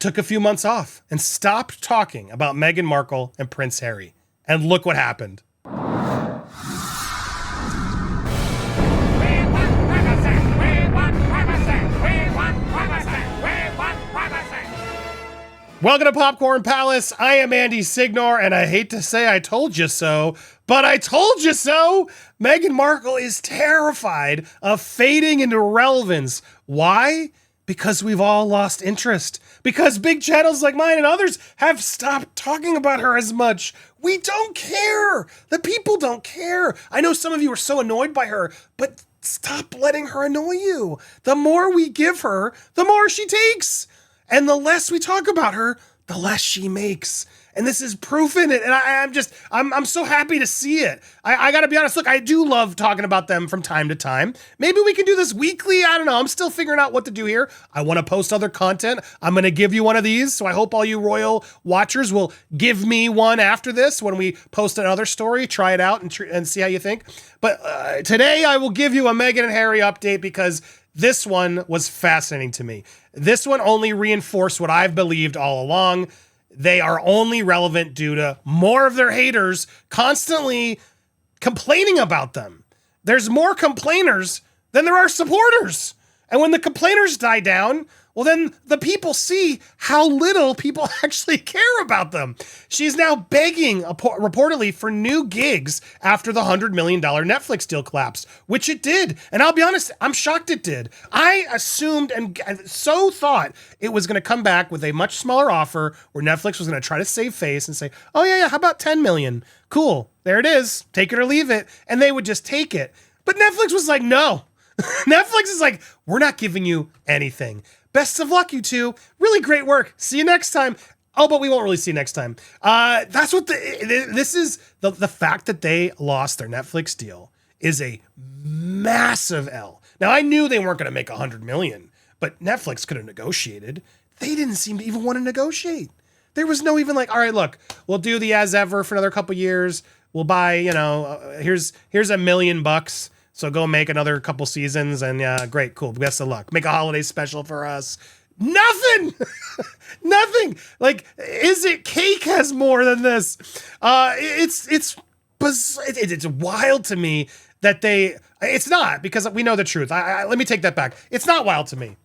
took a few months off and stopped talking about Meghan Markle and Prince Harry. And look what happened. Welcome to Popcorn Palace. I am Andy Signor, and I hate to say I told you so, but I told you so. Meghan Markle is terrified of fading into irrelevance. Why? Because we've all lost interest. Because big channels like mine and others have stopped talking about her as much. We don't care. The people don't care. I know some of you are so annoyed by her, but stop letting her annoy you. The more we give her, the more she takes. And the less we talk about her, the less she makes. And this is proof in it. And I'm so happy to see it. I gotta be honest, look, I do love talking about them from time to time. Maybe we can do this weekly. I don't know. I'm still figuring out what to do here. I want to post other content. I'm going to give you one of these. So I hope all you royal watchers will give me one after this when we post another story. Try it out and see how you think. But today I will give you a Meghan and Harry update because this one was fascinating to me. This one only reinforced what I've believed all along. They are only relevant due to more of their haters constantly complaining about them. There's more complainers than there are supporters. And when the complainers die down, well, then the people see how little people actually care about them. She's now begging, reportedly, for new gigs after the $100 million Netflix deal collapsed, which it did. And I'll be honest, I'm shocked it did. I assumed and so thought it was going to come back with a much smaller offer where Netflix was going to try to save face and say, oh, yeah, how about 10 million? Cool. There it is. Take it or leave it. And they would just take it. But Netflix was like, no. Netflix is like, we're not giving you anything. Best of luck, you two. Really great work. See you next time. Oh, but we won't really see you next time. That's what this is. The fact that they lost their Netflix deal is a massive L. Now, I knew they weren't going to make 100 million, but Netflix could have negotiated. They didn't seem to even want to negotiate. There was no even like, all right, look, we'll do the as ever for another couple years. We'll buy, here's $1 million. So go make another couple seasons and yeah, great, cool. Best of luck. Make a holiday special for us. Nothing. Nothing. Like, Is It Cake has more than this. It's wild to me that it's not, because we know the truth. Let me take that back. It's not wild to me.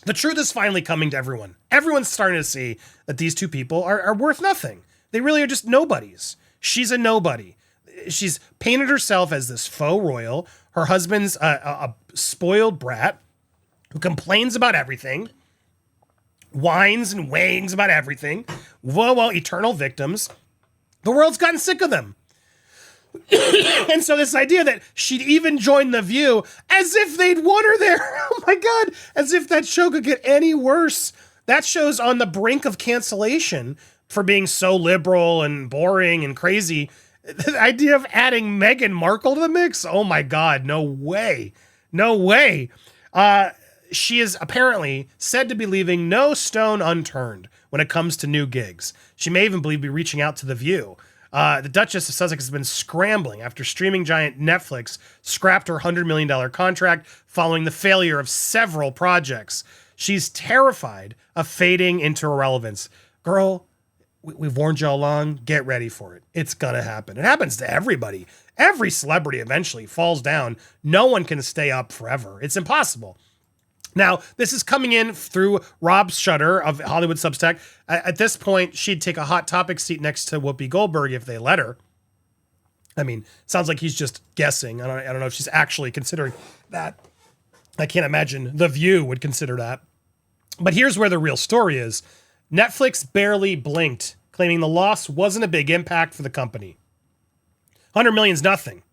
The truth is finally coming to everyone. Everyone's starting to see that these two people are worth nothing. They really are just nobodies. She's a nobody. She's painted herself as this faux royal. Her husband's a spoiled brat who complains about everything, whines and whines about everything. Well, eternal victims. The world's gotten sick of them. And so this idea that she'd even join The View, as if they'd want her there. Oh my God, as if that show could get any worse. That show's on the brink of cancellation for being so liberal and boring and crazy. The idea of adding Meghan Markle to the mix? Oh my God, no way. No way. She is apparently said to be leaving no stone unturned when it comes to new gigs. She may even be reaching out to The View. The Duchess of Sussex has been scrambling after streaming giant Netflix scrapped her $100 million contract following the failure of several projects. She's terrified of fading into irrelevance. Girl, we've warned you all along. Get ready for it. It's going to happen. It happens to everybody. Every celebrity eventually falls down. No one can stay up forever. It's impossible. Now, this is coming in through Rob Shutter of Hollywood Substack. At this point, she'd take a Hot Topic seat next to Whoopi Goldberg if they let her. I mean, sounds like he's just guessing. I don't know if she's actually considering that. I can't imagine The View would consider that. But here's where the real story is. Netflix barely blinked, claiming the loss wasn't a big impact for the company. 100 million's nothing.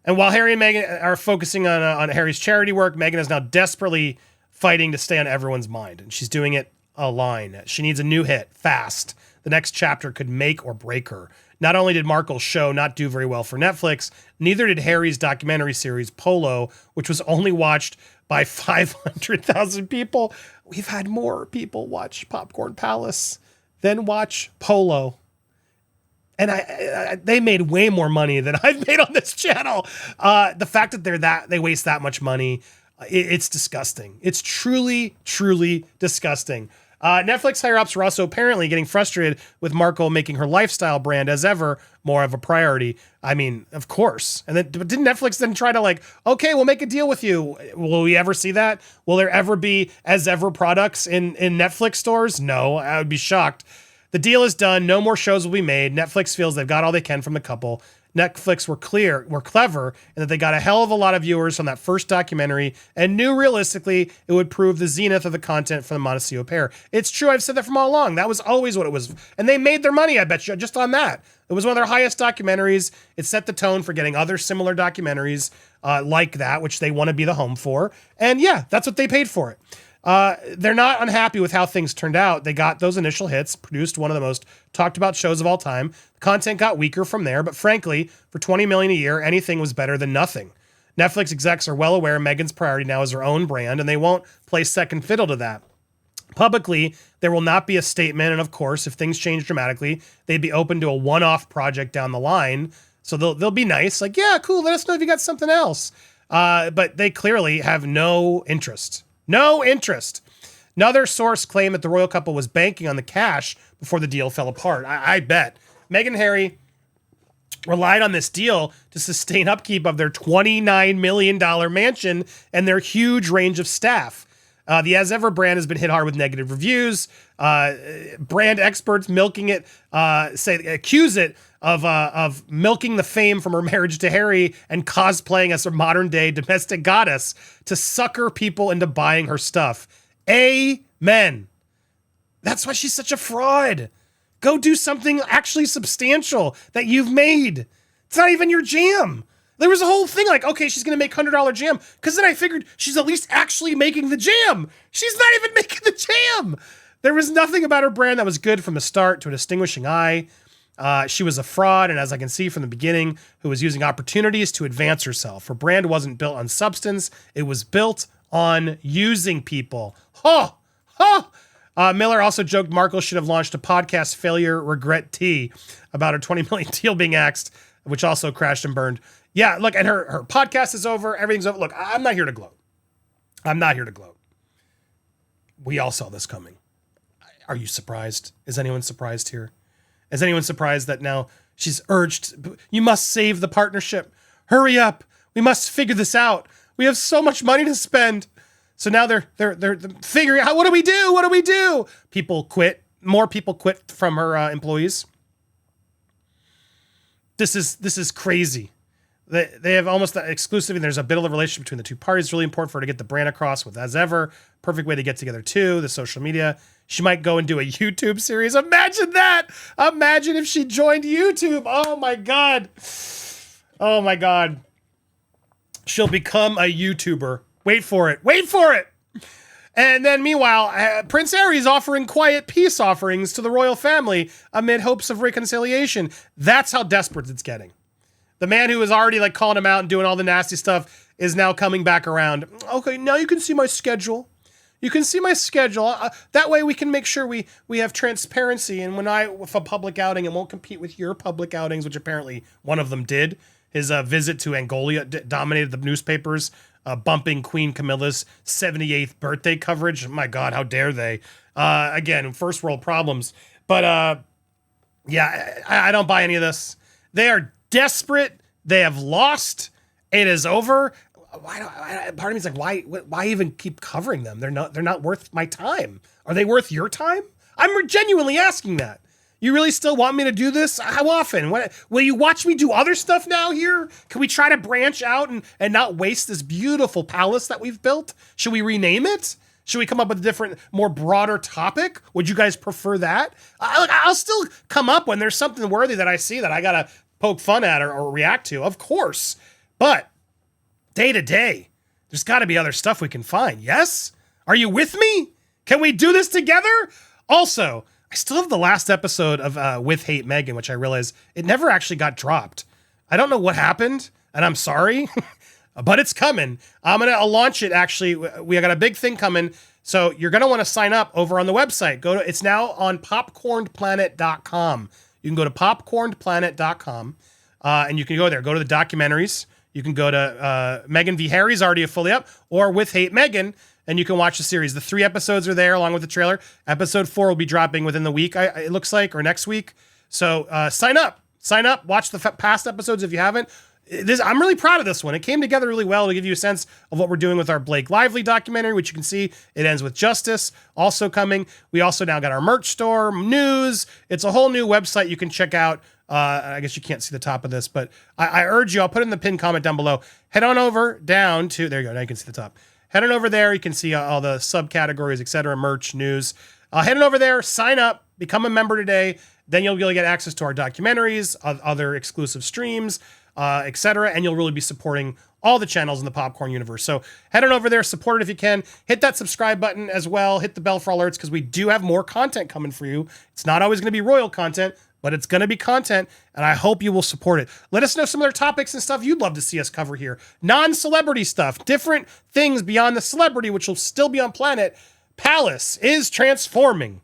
And while Harry and Meghan are focusing on Harry's charity work, Meghan is now desperately fighting to stay on everyone's mind. And she's doing it a line. She needs a new hit, fast. The next chapter could make or break her. Not only did Markle's show not do very well for Netflix, neither did Harry's documentary series Polo, which was only watched by 500,000 people. We've had more people watch Popcorn Palace than watch Polo. And they made way more money than I've made on this channel. The fact that they waste that much money, it's disgusting. It's truly, truly disgusting. Netflix higher-ups were also apparently getting frustrated with Markle making her lifestyle brand as ever more of a priority. I mean, of course. And then, but didn't Netflix then try to like, okay, we'll make a deal with you. Will we ever see that? Will there ever be as ever products in Netflix stores? No, I would be shocked. The deal is done. No more shows will be made. Netflix feels they've got all they can from the couple. Netflix were clever, and that they got a hell of a lot of viewers from that first documentary and knew realistically it would prove the zenith of the content for the Montecito pair. It's true. I've said that from all along. That was always what it was. And they made their money, I bet you, just on that. It was one of their highest documentaries. It set the tone for getting other similar documentaries like that, which they want to be the home for. And yeah, that's what they paid for it. They're not unhappy with how things turned out. They got those initial hits, produced one of the most talked about shows of all time. The content got weaker from there, but frankly, for $20 million a year, anything was better than nothing. Netflix execs are well aware Meghan's priority now is her own brand, and they won't play second fiddle to that. Publicly, there will not be a statement, and of course, if things change dramatically, they'd be open to a one-off project down the line. So they'll be nice, like, yeah, cool, let us know if you got something else. But they clearly have no interest. No interest. Another source claimed that the royal couple was banking on the cash before the deal fell apart. I bet. Meghan and Harry relied on this deal to sustain upkeep of their $29 million mansion and their huge range of staff. The As Ever brand has been hit hard with negative reviews. Brand experts milking it, accuse it of milking the fame from her marriage to Harry and cosplaying as a modern day domestic goddess to sucker people into buying her stuff. Amen. That's why she's such a fraud. Go do something actually substantial that you've made. It's not even your jam. There was a whole thing like, okay, she's going to make $100 jam. Because then I figured she's at least actually making the jam. She's not even making the jam. There was nothing about her brand that was good from the start to a distinguishing eye. She was a fraud, and as I can see from the beginning, who was using opportunities to advance herself. Her brand wasn't built on substance. It was built on using people. Miller also joked Markle should have launched a podcast, Failure Regret Tea, about her $20 million deal being axed, which also crashed and burned. Yeah, look, and her podcast is over. Everything's over. Look, I'm not here to gloat. I'm not here to gloat. We all saw this coming. Are you surprised? Is anyone surprised here? Is anyone surprised that now she's urged, you must save the partnership. Hurry up. We must figure this out. We have so much money to spend. So now they're figuring out, what do we do? What do we do? People quit. More people quit from her employees. This is crazy. They have almost exclusively, there's a bit of a relationship between the two parties. It's really important for her to get the brand across with As Ever. Perfect way to get together too, the social media. She might go and do a YouTube series. Imagine that. Imagine if she joined YouTube. Oh my God. Oh my God. She'll become a YouTuber. Wait for it. Wait for it. And then meanwhile, Prince Harry's offering quiet peace offerings to the royal family amid hopes of reconciliation. That's how desperate it's getting. The man who was already like calling him out and doing all the nasty stuff is now coming back around. Okay, now you can see my schedule. You can see my schedule. That way we can make sure we have transparency. And if a public outing, it won't compete with your public outings, which apparently one of them did. His visit to Angola dominated the newspapers, bumping Queen Camilla's 78th birthday coverage. My God, how dare they? Again, first world problems. But yeah, I don't buy any of this. They are desperate. They have lost. It is over. Part of me is like, why even keep covering them? They're not worth my time. Are they worth your time? I'm genuinely asking that. You really still want me to do this? How often? Will you watch me do other stuff now here? Can we try to branch out and not waste this beautiful palace that we've built? Should we rename it? Should we come up with a different, more broader topic? Would you guys prefer that? I'll still come up when there's something worthy that I see that I gotta poke fun at or react to, of course. But day to day, there's got to be other stuff we can find. Yes? Are you with me? Can we do this together? Also, I still have the last episode of With Hate Meghan, which I realize it never actually got dropped. I don't know what happened, and I'm sorry, but it's coming. I'm going to launch it, actually. We got a big thing coming, so you're going to want to sign up over on the website. It's now on popcornedplanet.com. You can go to popcornedplanet.com, and you can go there. Go to the documentaries. You can go to Meghan v. Harry's already fully up, or With Hate Meghan. and you can watch the series. The 3 episodes are there along with the trailer. Episode 4 will be dropping within the week, it looks like, or next week. So sign up, watch the past episodes if you haven't. I'm really proud of this one. It came together really well to give you a sense of what we're doing with our Blake Lively documentary, which you can see it ends with justice also coming. We also now got our merch store, news. It's a whole new website you can check out. I guess you can't see the top of this, but I urge you, I'll put it in the pinned comment down below. Head on over down to, there you go, now you can see the top. Head on over there, you can see all the subcategories, etc., merch, news. Head on over there, sign up, become a member today. Then you'll be able to get access to our documentaries, other exclusive streams, etc., and you'll really be supporting all the channels in the Popcorn universe. So head on over there, support it if you can. Hit that subscribe button as well. Hit the bell for alerts because we do have more content coming for you. It's not always going to be royal content, but it's going to be content, and I hope you will support it. Let us know some other topics and stuff you'd love to see us cover here. Non-celebrity stuff, different things beyond the celebrity, which will still be on planet. Palace is transforming.